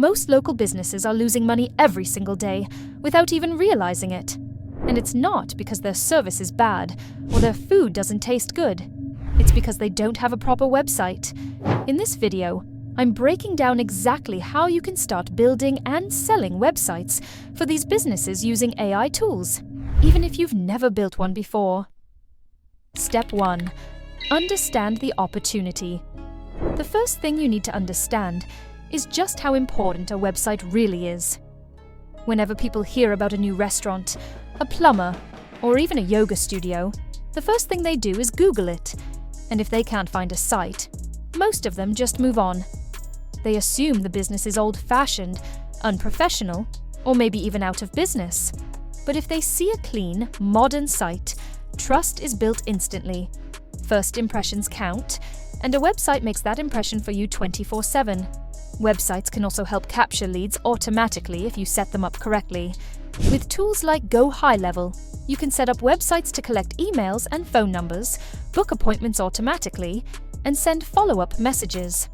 Most local businesses are losing money every single day without even realizing it. And it's not because their service is bad or their food doesn't taste good. It's because they don't have a proper website. In this video, I'm breaking down exactly how you can start building and selling websites for these businesses using AI tools, even if you've never built one before. Step 1. Understand the opportunity. The first thing you need to understand is just how important a website really is. Whenever people hear about a new restaurant, a plumber, or even a yoga studio, the first thing they do is Google it. And if they can't find a site, most of them just move on. They assume the business is old-fashioned, unprofessional, or maybe even out of business. But if they see a clean, modern site, trust is built instantly. First impressions count, and a website makes that impression for you 24/7. Websites can also help capture leads automatically if you set them up correctly. With tools like GoHighLevel, you can set up websites to collect emails and phone numbers, book appointments automatically, and send follow-up messages.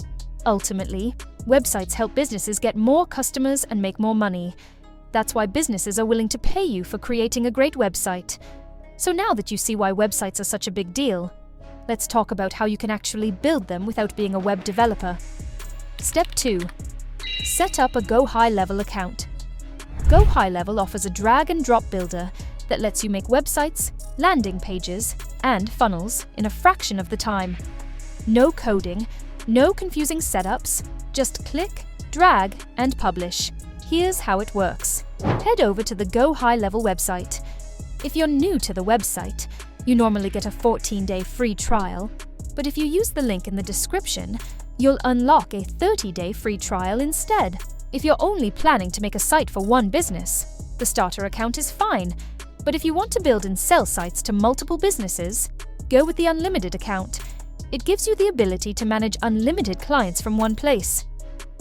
Ultimately, websites help businesses get more customers and make more money. That's why businesses are willing to pay you for creating a great website. So now that you see why websites are such a big deal, let's talk about how you can actually build them without being a web developer. Step 2. Set up a GoHighLevel account. GoHighLevel offers a drag-and-drop builder that lets you make websites, landing pages, and funnels in a fraction of the time. No coding, no confusing setups, just click, drag, and publish. Here's how it works. Head over to the GoHighLevel website. If you're new to the website, you normally get a 14-day free trial, but if you use the link in the description, you'll unlock a 30-day free trial instead. If you're only planning to make a site for one business, the starter account is fine, but if you want to build and sell sites to multiple businesses, go with the unlimited account. It gives you the ability to manage unlimited clients from one place.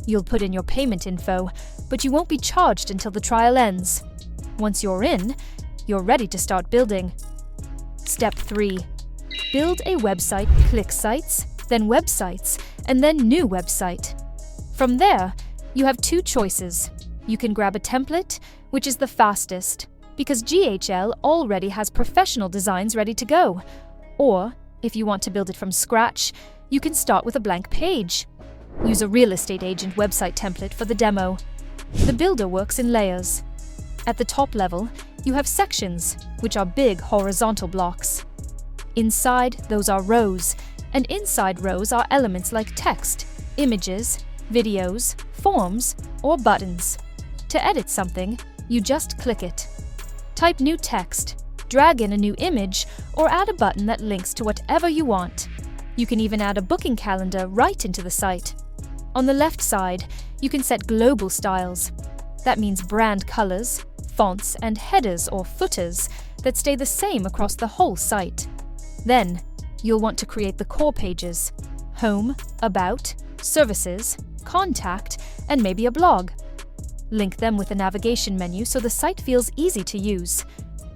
You'll put in your payment info, but you won't be charged until the trial ends. Once you're in, you're ready to start building. Step 3. Build a website, click sites, then websites, and then new website. From there, you have two choices. You can grab a template, which is the fastest, because GHL already has professional designs ready to go. Or, if you want to build it from scratch, you can start with a blank page. Use a real estate agent website template for the demo. The builder works in layers. At the top level, you have sections, which are big horizontal blocks. Inside, those are rows, and inside rows are elements like text, images, videos, forms, or buttons. To edit something, you just click it. Type new text, drag in a new image, or add a button that links to whatever you want. You can even add a booking calendar right into the site. On the left side, you can set global styles. That means brand colors, fonts, and headers or footers that stay the same across the whole site. Then, you'll want to create the core pages: home, about, services, contact, and maybe a blog. Link them with a navigation menu so the site feels easy to use.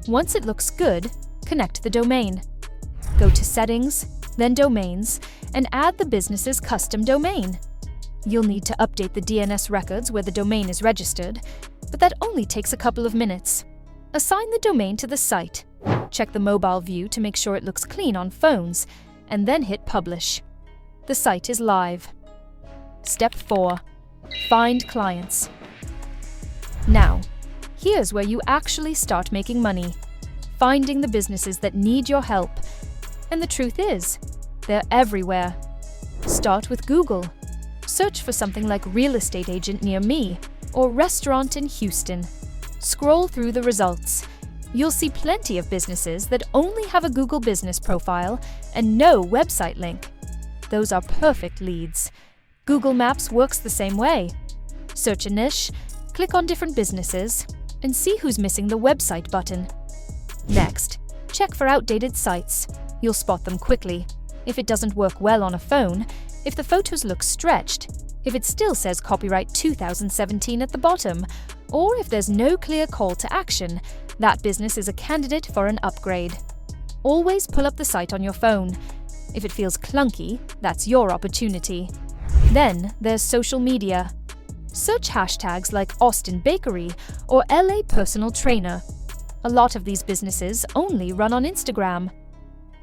Once it looks good, connect the domain. Go to Settings, then Domains, and add the business's custom domain. You'll need to update the DNS records where the domain is registered, but that only takes a couple of minutes. Assign the domain to the site. Check the mobile view to make sure it looks clean on phones, and then hit Publish. The site is live. Step 4. Find clients. Now, here's where you actually start making money. Finding the businesses that need your help. And the truth is, they're everywhere. Start with Google. Search for something like real estate agent near me or restaurant in Houston. Scroll through the results. You'll see plenty of businesses that only have a Google business profile and no website link. Those are perfect leads. Google Maps works the same way. Search a niche, click on different businesses, and see who's missing the website button. Next, check for outdated sites. You'll spot them quickly. If it doesn't work well on a phone, if the photos look stretched, if it still says copyright 2017 at the bottom, or if there's no clear call to action, that business is a candidate for an upgrade. Always pull up the site on your phone. If it feels clunky, that's your opportunity. Then there's social media. Search hashtags like Austin Bakery or LA Personal Trainer. A lot of these businesses only run on Instagram.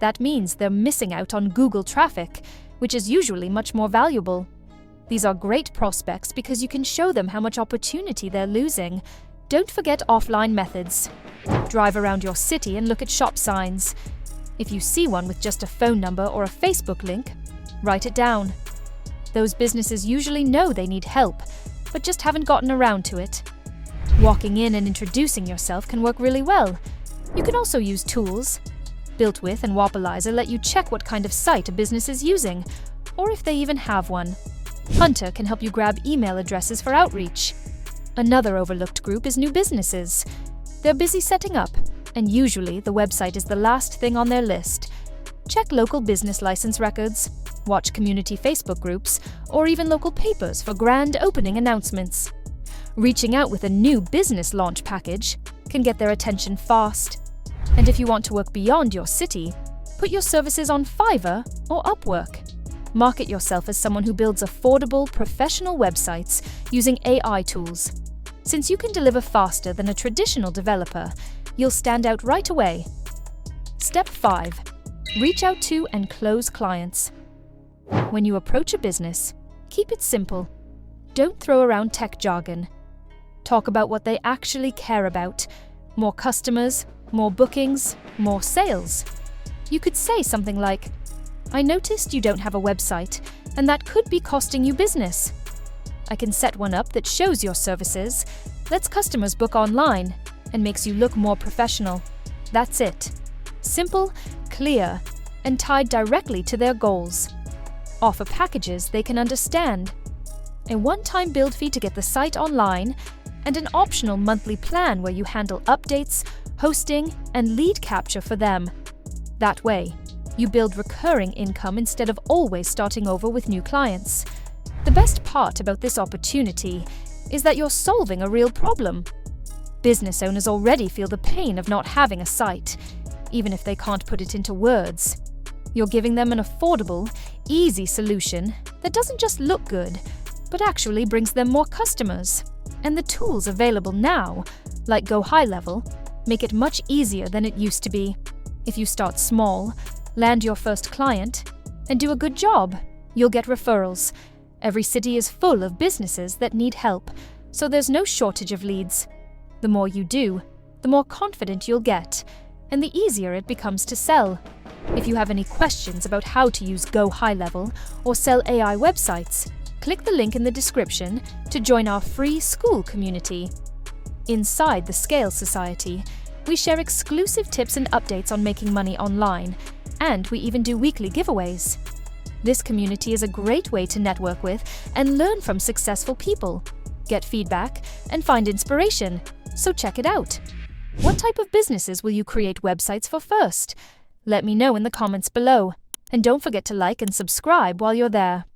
That means they're missing out on Google traffic, which is usually much more valuable. These are great prospects because you can show them how much opportunity they're losing. Don't forget offline methods. Drive around your city and look at shop signs. If you see one with just a phone number or a Facebook link, write it down. Those businesses usually know they need help, but just haven't gotten around to it. Walking in and introducing yourself can work really well. You can also use tools. BuiltWith and Woppalizer let you check what kind of site a business is using, or if they even have one. Hunter can help you grab email addresses for outreach. Another overlooked group is new businesses. They're busy setting up, and usually the website is the last thing on their list. Check local business license records, watch community Facebook groups, or even local papers for grand opening announcements. Reaching out with a new business launch package can get their attention fast. And if you want to work beyond your city, put your services on Fiverr or Upwork. Market yourself as someone who builds affordable, professional websites using AI tools. Since you can deliver faster than a traditional developer, you'll stand out right away. Step 5. Reach out to and close clients. When you approach a business, keep it simple. Don't throw around tech jargon. Talk about what they actually care about. More customers, more bookings, more sales. You could say something like, "I noticed you don't have a website, and that could be costing you business. I can set one up that shows your services, lets customers book online, and makes you look more professional." That's it. Simple, clear, and tied directly to their goals. Offer packages they can understand. A one-time build fee to get the site online, and an optional monthly plan where you handle updates, hosting, and lead capture for them. That way, you build recurring income instead of always starting over with new clients. The best part about this opportunity is that you're solving a real problem. Business owners already feel the pain of not having a site, even if they can't put it into words. You're giving them an affordable, easy solution that doesn't just look good, but actually brings them more customers. And the tools available now, like GoHighLevel, make it much easier than it used to be. If you start small, land your first client, and do a good job, you'll get referrals. Every city is full of businesses that need help, so there's no shortage of leads. The more you do, the more confident you'll get, and the easier it becomes to sell. If you have any questions about how to use GoHighLevel or sell AI websites, click the link in the description to join our free school community. Inside the Scale Society, we share exclusive tips and updates on making money online, and we even do weekly giveaways. This community is a great way to network with and learn from successful people, get feedback, and find inspiration, so check it out. What type of businesses will you create websites for first? Let me know in the comments below, and don't forget to like and subscribe while you're there.